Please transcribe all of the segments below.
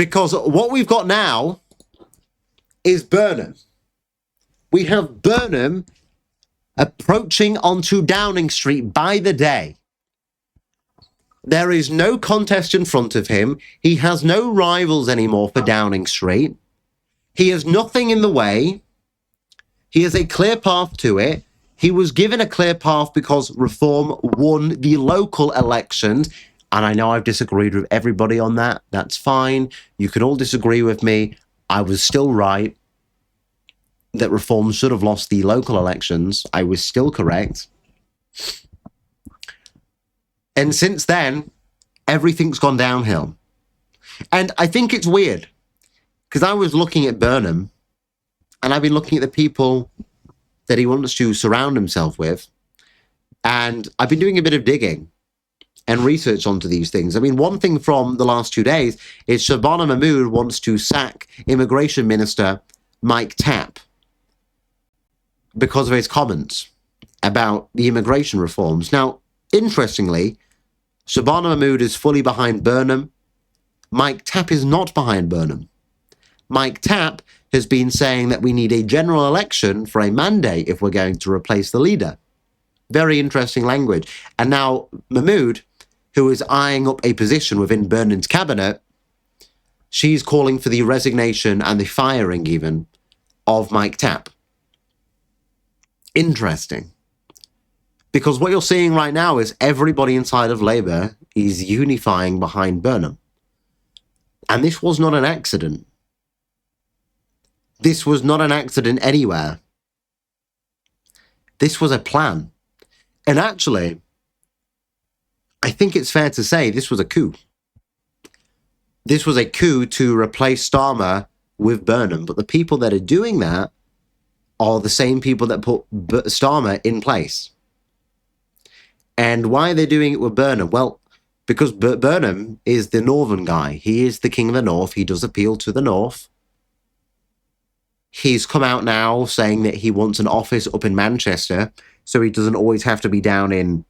Because what we've got now is Burnham. We have Burnham approaching onto Downing Street by the day. There is no contest in front of him. He has no rivals anymore for Downing Street. He has nothing in the way. He has a clear path to it. He was given a clear path because Reform won the local elections. And I know I've disagreed with everybody on that. That's fine. You can all disagree with me. I was still right that Reform should have lost the local elections. I was still correct. And since then, everything's gone downhill. And I think it's weird because I was looking at Burnham and I've been looking at the people that he wants to surround himself with. And I've been doing a bit of digging and research onto these things. I mean, one thing from the last 2 days is Shabana Mahmood wants to sack Immigration Minister Mike Tapp because of his comments about the immigration reforms. Now, interestingly, Shabana Mahmood is fully behind Burnham. Mike Tapp is not behind Burnham. Mike Tapp has been saying that we need a general election for a mandate if we're going to replace the leader. Very interesting language. And now Mahmood, who is eyeing up a position within Burnham's cabinet, she's calling for the resignation and the firing even of Mike Tapp. Interesting. Because what you're seeing right now is everybody inside of Labour is unifying behind Burnham. And this was not an accident. This was not an accident anywhere. This was a plan. And actually, I think it's fair to say this was a coup. This was a coup to replace Starmer with Burnham. But the people that are doing that are the same people that put Starmer in place. And why are they doing it with Burnham? Well, because Burnham is the northern guy. He is the king of the north. He does appeal to the north. He's come out now saying that he wants an office up in Manchester, so he doesn't always have to be down in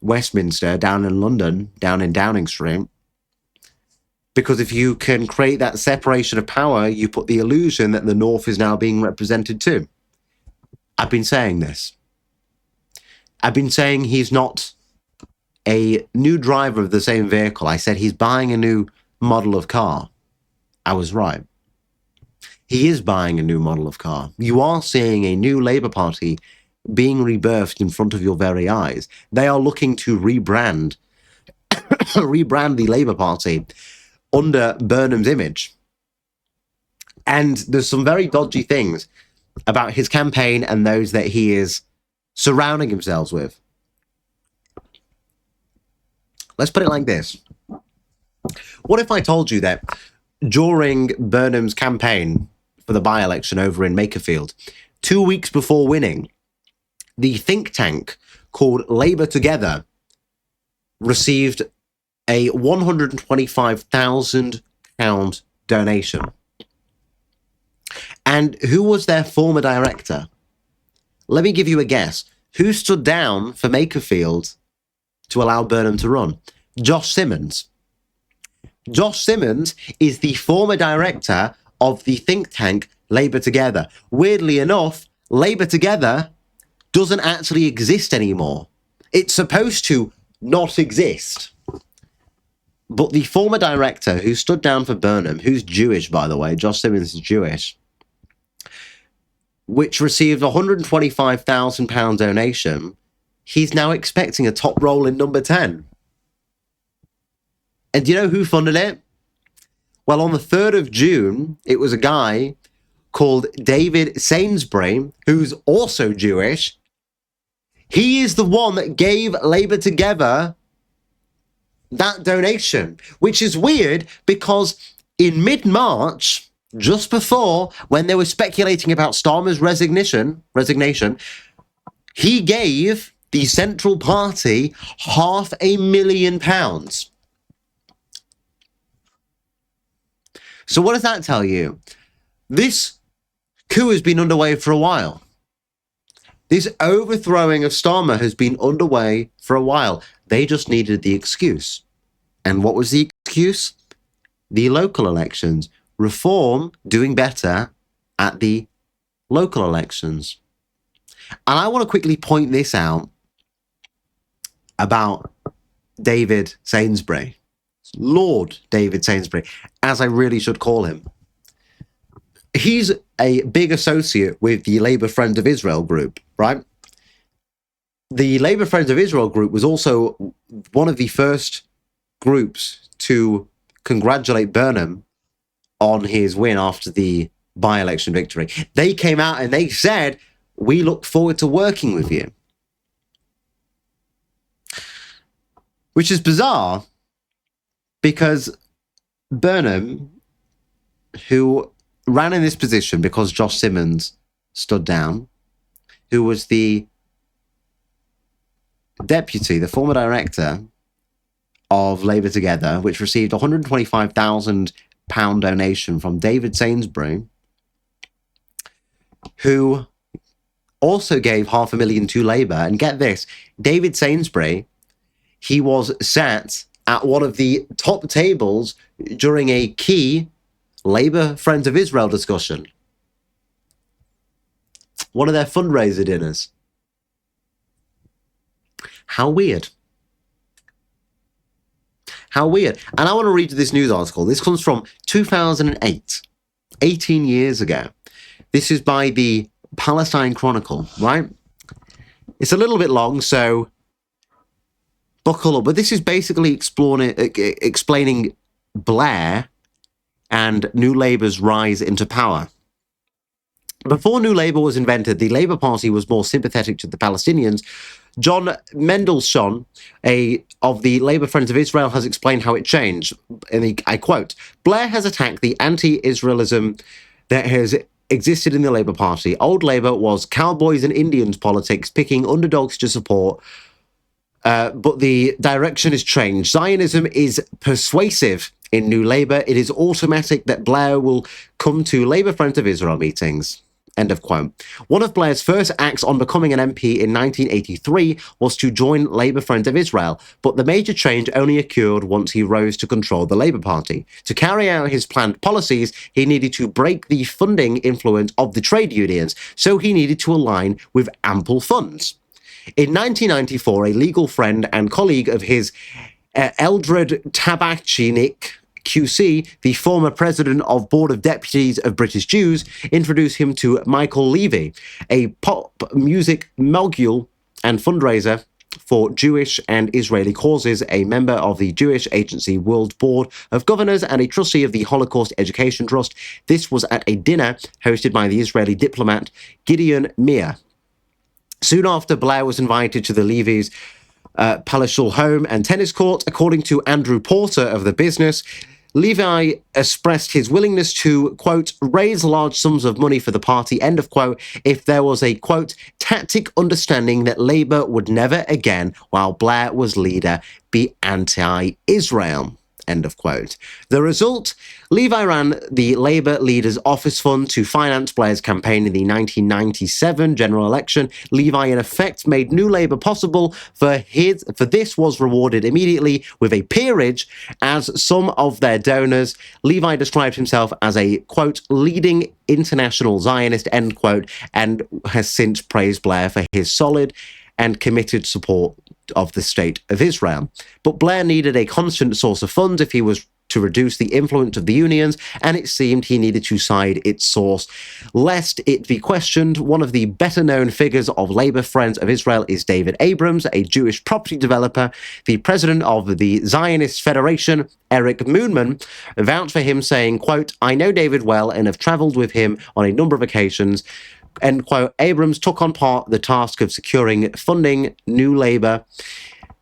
Westminster, down in London, down in Downing Street. Because if you can create that separation of power, you put the illusion that the north is now being represented too. I've been saying this. I've been saying he's not a new driver of the same vehicle. I said he's buying a new model of car. I was right. He is buying a new model of car. You are seeing a new Labour Party being rebirthed in front of your very eyes. They are looking to rebrand the Labour Party under Burnham's image. And there's some very dodgy things about his campaign and those that he is surrounding himself with. Let's put it like this. What if I told you that during Burnham's campaign for the by-election over in Makerfield, 2 weeks before winning, the think tank called Labour Together received a £125,000 donation? And who was their former director? Let me give you a guess. Who stood down for Makerfield to allow Burnham to run? Josh Simmons. Josh Simmons is the former director of the think tank Labour Together. Weirdly enough, Labour Together doesn't actually exist anymore. It's supposed to not exist. But the former director who stood down for Burnham, who's Jewish, by the way, Josh Simmons is Jewish, which received a £125,000 donation, he's now expecting a top role in number 10. And do you know who funded it? Well, on the 3rd of June, it was a guy called David Sainsbury, who's also Jewish. He is the one that gave Labour Together that donation, which is weird because in mid-March, just before, when they were speculating about Starmer's resignation, he gave the Central Party £500,000. So what does that tell you? This coup has been underway for a while. This overthrowing of Starmer has been underway for a while. They just needed the excuse. And what was the excuse? the local elections. Reform doing better at the local elections. And I want to quickly point this out about David Sainsbury, Lord David Sainsbury, as I really should call him. He's a big associate with the Labour Friends of Israel group, right? The Labour Friends of Israel group was also one of the first groups to congratulate Burnham on his win after the by-election victory. They came out and they said, we look forward to working with you. Which is bizarre because Burnham, who ran in this position because Josh Simmons stood down, who was the deputy, the former director of Labour Together, which received a £125,000 donation from David Sainsbury, who also gave £500,000 to Labour. And get this, David Sainsbury, he was sat at one of the top tables during a key Labour Friends of Israel discussion. One of their fundraiser dinners. How weird. How weird. And I want to read this news article. This comes from 2008, 18 years ago. This is by the Palestine Chronicle, right? It's a little bit long, so buckle up. But this is basically explaining Blair and New Labour's rise into power. Before New Labour was invented, the Labour Party was more sympathetic to the Palestinians. John Mendelsohn, of the Labour Friends of Israel, has explained how it changed. And I quote, Blair has attacked the anti-Israelism that has existed in the Labour Party. Old Labour was cowboys and Indians politics, picking underdogs to support. But the direction has changed. Zionism is persuasive in New Labour. It is automatic that Blair will come to Labour Friends of Israel meetings. End of quote. One of Blair's first acts on becoming an MP in 1983 was to join Labour Friends of Israel, but the major change only occurred once he rose to control the Labour Party. To carry out his planned policies, he needed to break the funding influence of the trade unions, so he needed to align with ample funds. In 1994, a legal friend and colleague of his, Eldred Tabachinik, QC, the former president of Board of Deputies of British Jews, introduced him to Michael Levy, a pop music mogul and fundraiser for Jewish and Israeli causes, a member of the Jewish Agency World Board of Governors and a trustee of the Holocaust Education Trust. This was at a dinner hosted by the Israeli diplomat Gideon Meir. Soon after, Blair was invited to the Levy's palatial home and tennis court. According to Andrew Porter of The Business, Levi expressed his willingness to, quote, raise large sums of money for the party, end of quote, if there was a, quote, tacit understanding that Labour would never again, while Blair was leader, be anti-Israel. End of quote. The result, Levi ran the Labour Leaders Office Fund to finance Blair's campaign in the 1997 general election. Levi, in effect, made New Labour possible, for this was rewarded immediately with a peerage as some of their donors. Levi described himself as a, quote, leading international Zionist, end quote, and has since praised Blair for his solid and committed support of the state of Israel. But Blair needed a constant source of funds if he was to reduce the influence of the unions, and it seemed he needed to side its source, lest it be questioned. One of the better-known figures of Labour Friends of Israel is David Abrams, a Jewish property developer. The president of the Zionist Federation, Eric Moonman, vouched for him, saying, quote, I know David well and have travelled with him on a number of occasions. End quote. Abrams took on part the task of securing funding New Labour.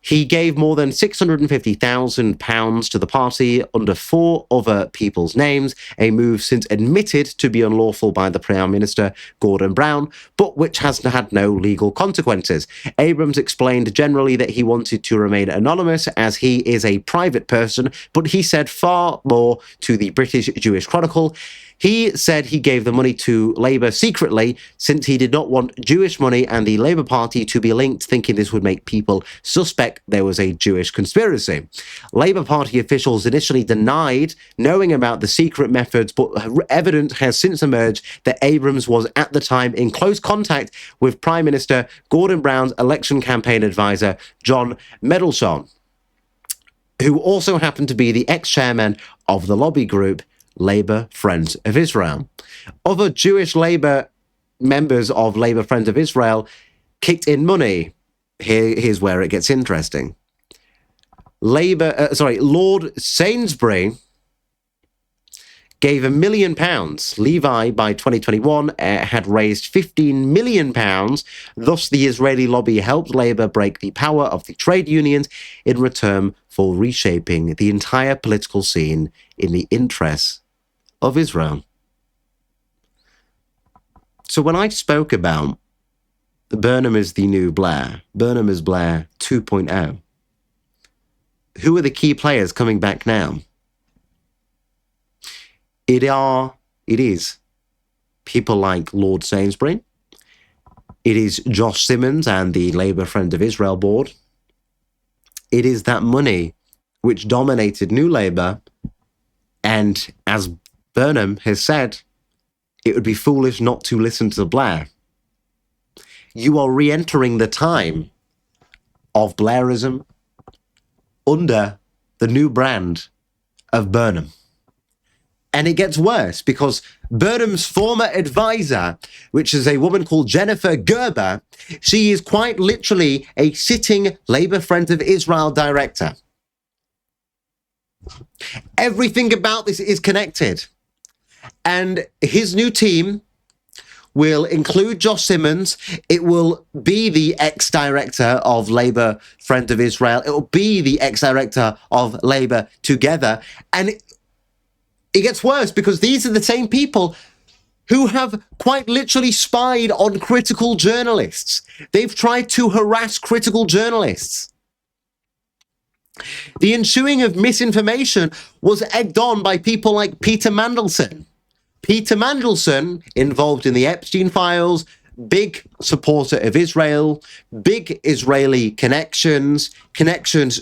He gave more than £650,000 to the party under 4 other people's names, a move since admitted to be unlawful by the Prime Minister Gordon Brown, but which has had no legal consequences. Abrams explained generally that he wanted to remain anonymous as he is a private person, but he said far more to the British Jewish Chronicle. He said he gave the money to Labour secretly since he did not want Jewish money and the Labour Party to be linked, thinking this would make people suspect like there was a Jewish conspiracy. Labour Party officials initially denied knowing about the secret methods, but evidence has since emerged that Abrams was at the time in close contact with Prime Minister Gordon Brown's election campaign advisor, John Meddleshawn, who also happened to be the ex-chairman of the lobby group Labour Friends of Israel. Other Jewish Labour members of Labour Friends of Israel kicked in money. Here's where it gets interesting. Lord Sainsbury gave £1 million. Levi, by 2021, had raised £15 million. Thus, the Israeli lobby helped Labour break the power of the trade unions in return for reshaping the entire political scene in the interests of Israel. So when I spoke about Burnham is the new Blair, Burnham is Blair 2.0, who are the key players coming back now? It is people like Lord Sainsbury. It is Josh Simmons and the Labour Friend of Israel board. It is that money which dominated New Labour. And as Burnham has said, it would be foolish not to listen to Blair. You are re-entering the time of Blairism under the new brand of Burnham. And it gets worse because Burnham's former advisor, which is a woman called Jennifer Gerber, she is quite literally a sitting Labour Friend of Israel director. Everything about this is connected. And his new team will include Josh Simmons. It will be the ex-director of Labour Friend of Israel. It will be the ex-director of Labour Together. And it gets worse because these are the same people who have quite literally spied on critical journalists. They've tried to harass critical journalists. The ensuing of misinformation was egged on by people like Peter Mandelson. Peter Mandelson, involved in the Epstein files, big supporter of Israel, big Israeli connections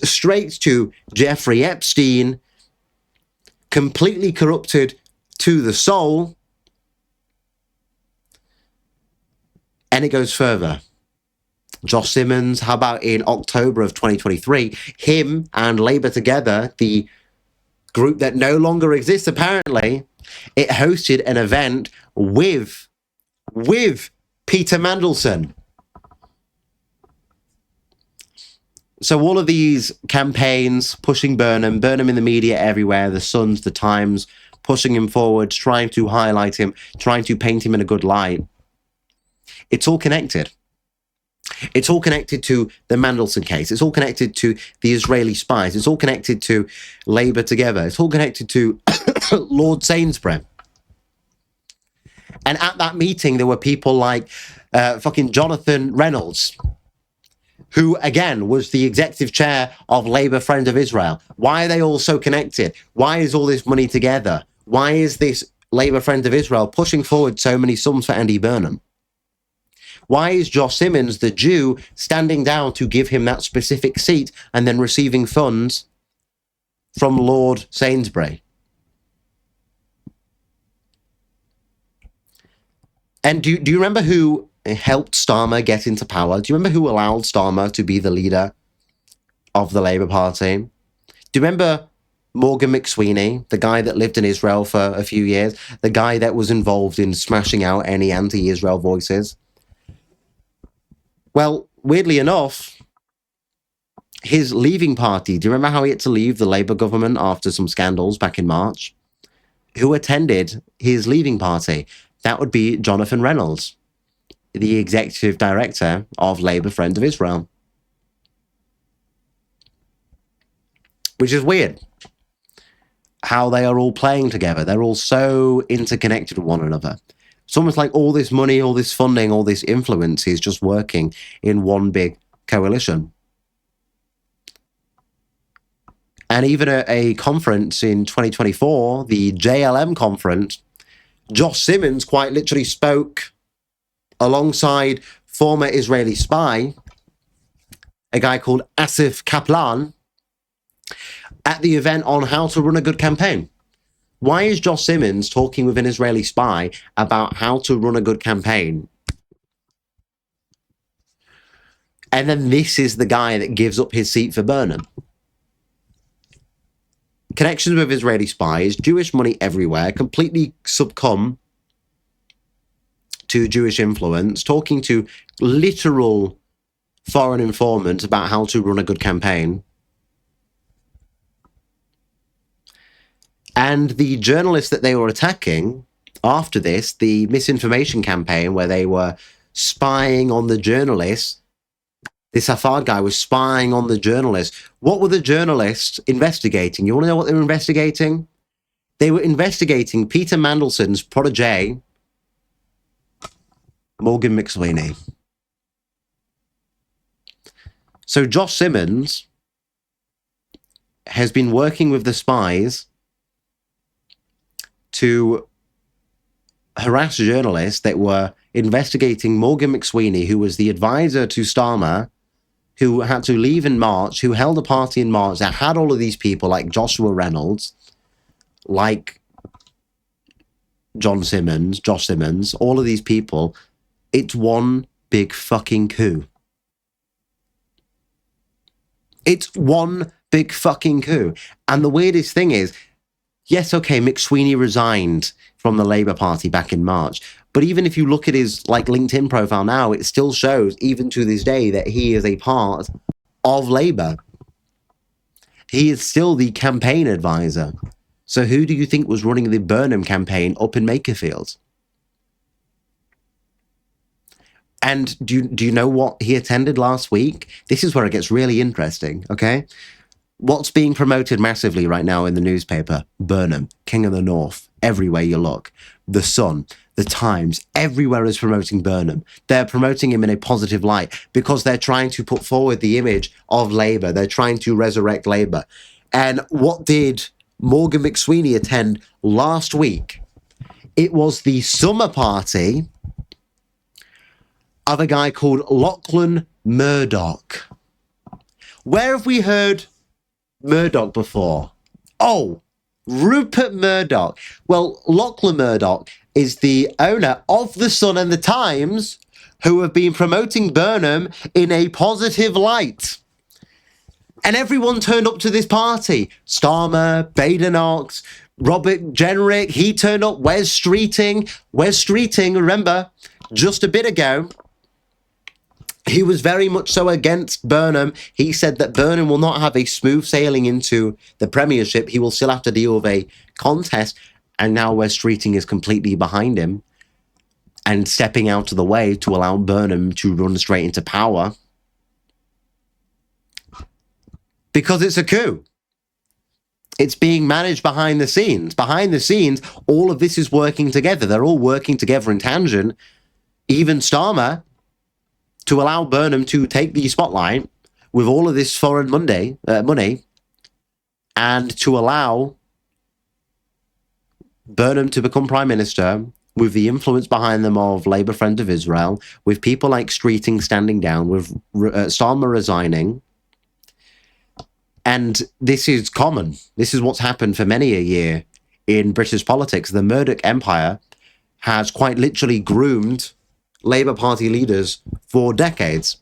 straight to Jeffrey Epstein, completely corrupted to the soul. And it goes further. Josh Simmons, how about in October of 2023, him and Labour Together, the group that no longer exists apparently, it hosted an event with Peter Mandelson. So all of these campaigns pushing Burnham in the media everywhere, the Suns, the Times, pushing him forward, trying to highlight him, trying to paint him in a good light. It's all connected. It's all connected to the Mandelson case. It's all connected to the Israeli spies. It's all connected to Labour Together. It's all connected to Lord Sainsbury. And at that meeting, there were people like fucking Jonathan Reynolds, who, again, was the executive chair of Labour Friend of Israel. Why are they all so connected? Why is all this money together? Why is this Labour Friend of Israel pushing forward so many sums for Andy Burnham? Why is Josh Simmons, the Jew, standing down to give him that specific seat and then receiving funds from Lord Sainsbury? And do you remember who helped Starmer get into power? Do you remember who allowed Starmer to be the leader of the Labour Party? Do you remember Morgan McSweeney, the guy that lived in Israel for a few years, the guy that was involved in smashing out any anti-Israel voices? Well, weirdly enough, his leaving party, do you remember how he had to leave the Labour government after some scandals back in March? Who attended his leaving party? That would be Jonathan Reynolds, the executive director of Labour Friend of Israel. Which is weird. How they are all playing together. They're all so interconnected with one another. It's almost like all this money, all this funding, all this influence is just working in one big coalition. And even at a conference in 2024, the JLM conference, Josh Simmons quite literally spoke alongside former Israeli spy a guy called Asif Kaplan, at the event on how to run a good campaign. Why is Josh Simmons talking with an Israeli spy about how to run a good campaign? And then this is the guy that gives up his seat for Burnham. Connections with Israeli spies, Jewish money everywhere, completely succumb to Jewish influence, talking to literal foreign informants about how to run a good campaign. And the journalists that they were attacking after this, the misinformation campaign where they were spying on the journalists, this Hafard guy was spying on the journalists. What were the journalists investigating? You want to know what they were investigating? They were investigating Peter Mandelson's protege, Morgan McSweeney. So Josh Simmons has been working with the spies to harass journalists that were investigating Morgan McSweeney, who was the advisor to Starmer, who had to leave in March, who held a party in March that had all of these people like Joshua Reynolds, like Josh Simmons, all of these people. It's one big fucking coup. It's one big fucking coup. And the weirdest thing is, yes, okay, McSweeney resigned from the Labour Party back in March. But even if you look at his LinkedIn profile now, it still shows, even to this day, that he is a part of Labour. He is still the campaign advisor. So who do you think was running the Burnham campaign up in Makerfield? And do you know what he attended last week? This is where it gets really interesting, okay? What's being promoted massively right now in the newspaper? Burnham, King of the North, everywhere you look. The Sun, the Times, everywhere is promoting Burnham. They're promoting him in a positive light because they're trying to put forward the image of Labour. They're trying to resurrect Labour. And what did Morgan McSweeney attend last week? It was the summer party of a guy called Lachlan Murdoch. Where have we heard Murdoch before? Oh, Rupert Murdoch. Well, Lachlan Murdoch is the owner of The Sun and The Times, who have been promoting Burnham in a positive light. And everyone turned up to this party. Starmer, Badenoch, Robert Jenrick, he turned up. Wes Streeting, remember, just a bit ago, he was very much so against Burnham. He said that Burnham will not have a smooth sailing into the Premiership. He will still have to deal with a contest. And now Wes Streeting is completely behind him and stepping out of the way to allow Burnham to run straight into power. Because it's a coup. It's being managed behind the scenes. Behind the scenes, all of this is working together. They're all working together in tangent. Even Starmer, to allow Burnham to take the spotlight with all of this foreign money, and to allow Burnham to become Prime Minister with the influence behind them of Labour Friends of Israel, with people like Streeting standing down, with Starmer resigning. And this is common. This is what's happened for many a year in British politics. The Murdoch Empire has quite literally groomed Labour Party leaders for decades.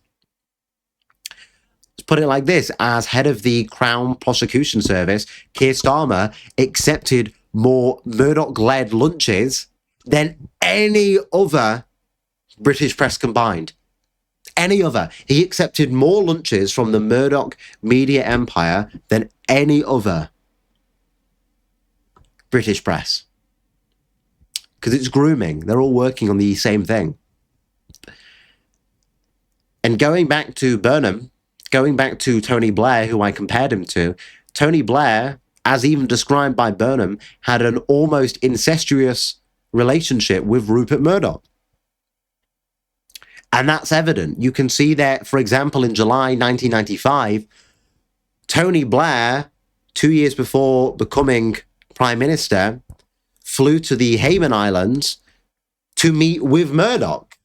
Let's put it like this. As head of the Crown Prosecution Service, Keir Starmer accepted more Murdoch-led lunches than any other British press combined. Any other. He accepted more lunches from the Murdoch media empire than any other British press. Because it's grooming. They're all working on the same thing. And going back to Burnham, going back to Tony Blair, who I compared him to, Tony Blair, as even described by Burnham, had an almost incestuous relationship with Rupert Murdoch. And that's evident. You can see that, for example, in July 1995, Tony Blair, 2 years before becoming Prime Minister, flew to the Cayman Islands to meet with Murdoch.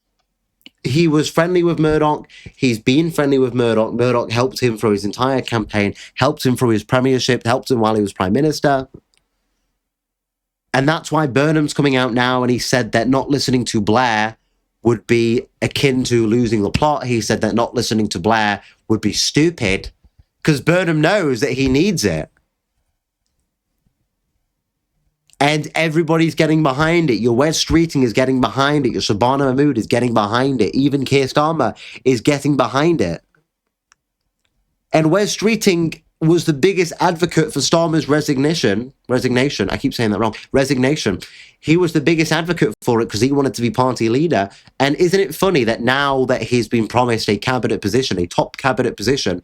He was friendly with Murdoch. He's been friendly with Murdoch. Murdoch helped him through his entire campaign, helped him through his premiership, helped him while he was Prime Minister. And that's why Burnham's coming out now, and he said that not listening to Blair would be akin to losing the plot. He said that not listening to Blair would be stupid, because Burnham knows that he needs it. And everybody's getting behind it. Your Wes Streeting is getting behind it. Your Shabana Mahmood is getting behind it. Even Keir Starmer is getting behind it. And Wes Streeting was the biggest advocate for Starmer's resignation. I keep saying that wrong. Resignation. He was the biggest advocate for it because he wanted to be party leader. And isn't it funny that now that he's been promised a cabinet position, a top cabinet position,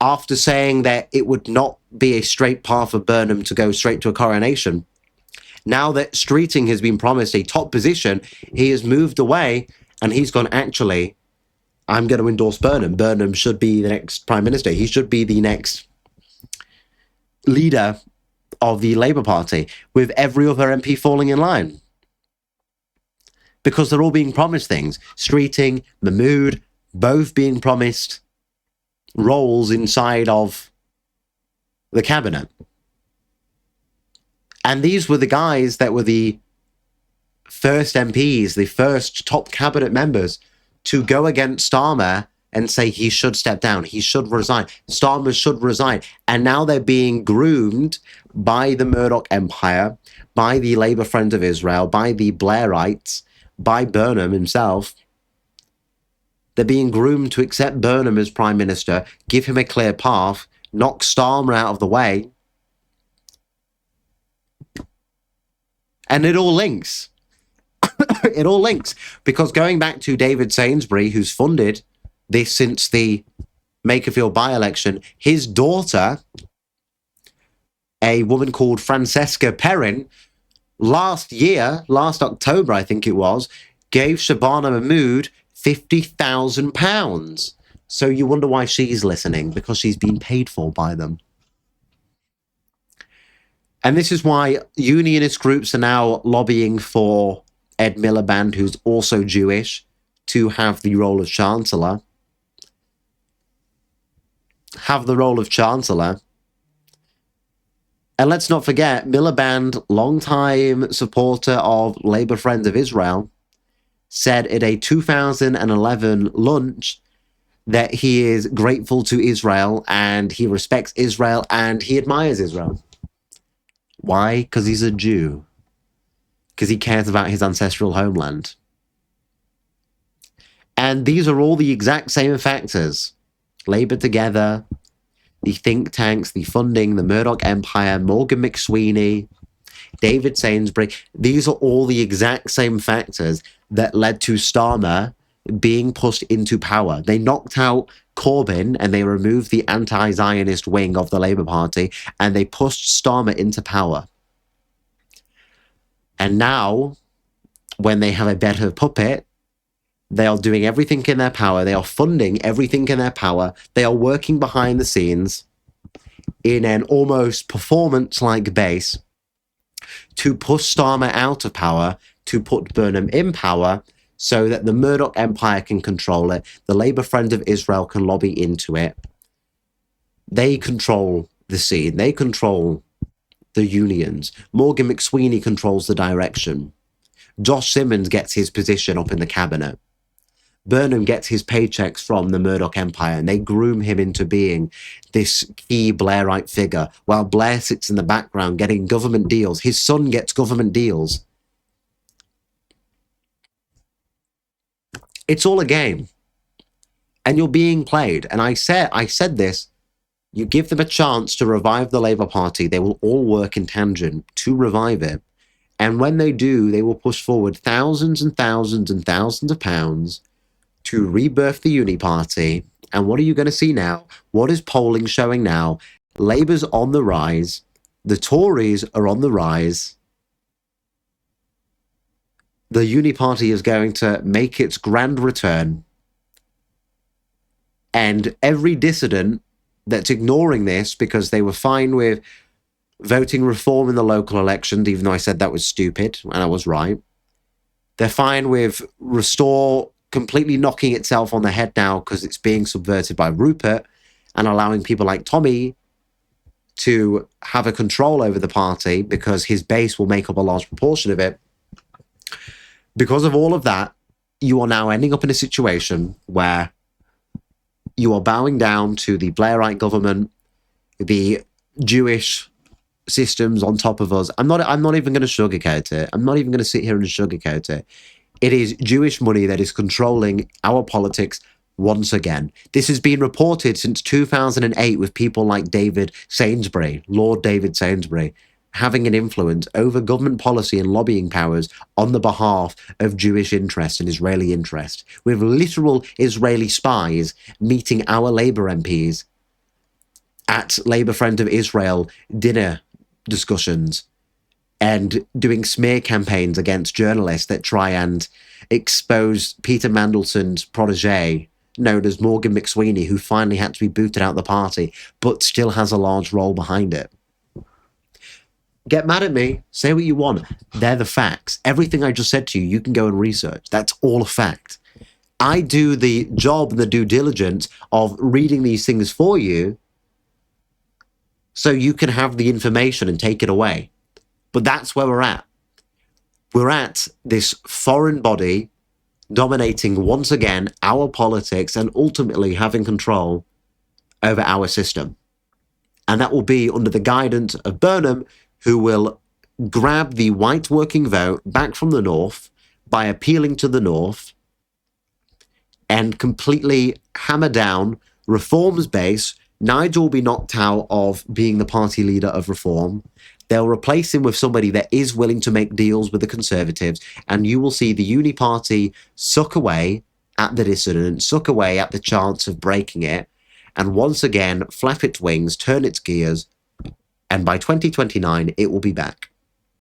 after saying that it would not be a straight path for Burnham to go straight to a coronation, now that Streeting has been promised a top position, he has moved away and he's gone, actually, I'm going to endorse Burnham. Burnham should be the next Prime Minister. He should be the next leader of the Labour Party, with every other MP falling in line. Because they're all being promised things. Streeting, Mahmood, both being promised roles inside of the cabinet. And these were the guys that were the first MPs, the first top cabinet members to go against Starmer and say he should step down, he should resign, Starmer should resign. And now they're being groomed by the Murdoch empire, by the Labour Friends of Israel, by the Blairites, by Burnham himself. They're being groomed to accept Burnham as Prime Minister, give him a clear path, knock Starmer out of the way. And it all links. It all links. Because going back to David Sainsbury, who's funded this since the Makerfield by-election, his daughter, a woman called Francesca Perrin, last October, I think it was, gave Shabana Mahmood £50,000. So you wonder why she's listening, because she's been paid for by them. And this is why unionist groups are now lobbying for Ed Miliband, who's also Jewish, to have the role of Chancellor. And let's not forget, Miliband, longtime supporter of Labour Friends of Israel, said at a 2011 lunch that he is grateful to Israel and he respects Israel and he admires Israel. Why? Because he's a Jew. Because he cares about his ancestral homeland. And these are all the exact same factors. Labour Together, the think tanks, the funding, the Murdoch Empire, Morgan McSweeney, David Sainsbury. These are all the exact same factors that led to Starmer being pushed into power. They knocked out Corbyn and they removed the anti-Zionist wing of the Labour Party and they pushed Starmer into power. And now, when they have a better puppet, they are doing everything in their power. They are funding everything in their power. They are working behind the scenes in an almost performance-like base to push Starmer out of power, to put Burnham in power, so that the Murdoch Empire can control it. The Labour Friends of Israel can lobby into it. They control the scene. They control the unions. Morgan McSweeney controls the direction. Josh Simmons gets his position up in the cabinet. Burnham gets his paychecks from the Murdoch Empire, and they groom him into being this key Blairite figure, while Blair sits in the background getting government deals. His son gets government deals. It's all a game. And you're being played. And I said this, you give them a chance to revive the Labour Party, they will all work in tangent to revive it. And when they do, they will push forward thousands and thousands and thousands of pounds to rebirth the Uni Party. And what are you going to see now? What is polling showing now? Labour's on the rise. The Tories are on the rise. The Uni Party is going to make its grand return. And every dissident that's ignoring this because they were fine with voting reform in the local elections, even though I said that was stupid, and I was right. They're fine with restore completely knocking itself on the head now because it's being subverted by Rupert and allowing people like Tommy to have a control over the party because his base will make up a large proportion of it. Because of all of that, you are now ending up in a situation where you are bowing down to the Blairite government, the Jewish systems on top of us. I'm not even going to sugarcoat it. I'm not even going to sit here and sugarcoat it. It is Jewish money that is controlling our politics once again. This has been reported since 2008 with people like David Sainsbury, Lord David Sainsbury, having an influence over government policy and lobbying powers on the behalf of Jewish interest and Israeli interest, with literal Israeli spies meeting our Labour MPs at Labour Friends of Israel dinner discussions and doing smear campaigns against journalists that try and expose Peter Mandelson's protege, known as Morgan McSweeney, who finally had to be booted out of the party, but still has a large role behind it. Get mad at me, say what you want. They're the facts. Everything I just said to you, you can go and research. That's all a fact. I do the job and the due diligence of reading these things for you so you can have the information and take it away. But that's where we're at. We're at this foreign body dominating once again our politics and ultimately having control over our system. And that will be under the guidance of Burnham, who will grab the white working vote back from the North by appealing to the North and completely hammer down Reform's base. Nigel will be knocked out of being the party leader of Reform. They'll replace him with somebody that is willing to make deals with the Conservatives, and you will see the Uni Party suck away at the dissident, suck away at the chance of breaking it, and once again flap its wings, turn its gears, and by 2029 it will be back.